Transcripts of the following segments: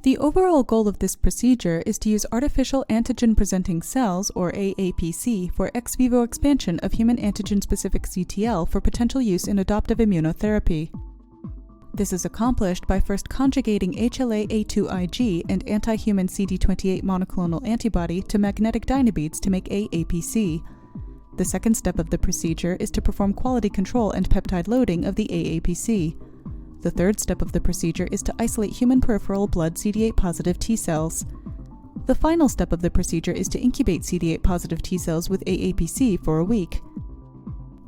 The overall goal of this procedure is to use artificial antigen presenting cells, or aAPC, for ex vivo expansion of human antigen-specific CTL for potential use in adoptive immunotherapy. This is accomplished by first conjugating HLA A2-Ig and anti-human CD28 monoclonal antibody to magnetic dynabeads to make aAPC. The second step of the procedure is to perform quality control and peptide loading of the aAPC. The third step of the procedure is to isolate human peripheral blood CD8-positive T cells. The final step of the procedure is to incubate CD8-positive T cells with aAPC for a week.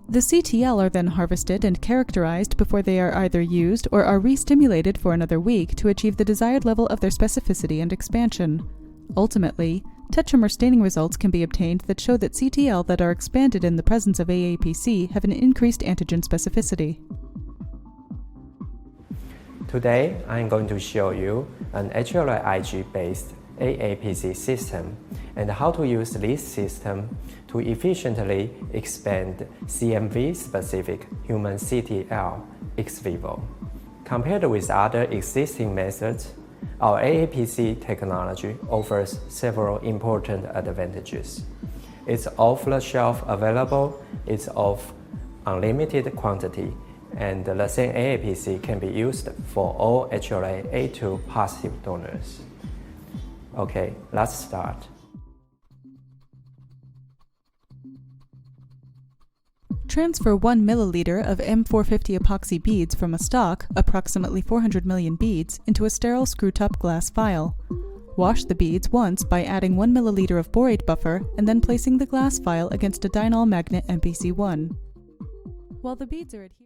The CTL are then harvested and characterized before they are either used or are re-stimulated for another week to achieve the desired level of their specificity and expansion. Ultimately, tetramer staining results can be obtained that show that CTL that are expanded in the presence of aAPC have an increased antigen specificity. Today, I'm going to show you an HLA-Ig-based aAPC system and how to use this system to efficiently expand CMV-specific human CTL ex vivo. Compared with other existing methods, our aAPC technology offers several important advantages. It's off-the-shelf available, it's of unlimited quantity, and the same aAPC can be used for all HLA A2 positive donors. Okay, let's start. Transfer 1 milliliter of M450 epoxy beads from a stock, approximately 400 million beads, into a sterile screw-top glass vial. Wash the beads once by adding 1 milliliter of borate buffer and then placing the glass vial against a dienol magnet MPC1. While the beads are adhered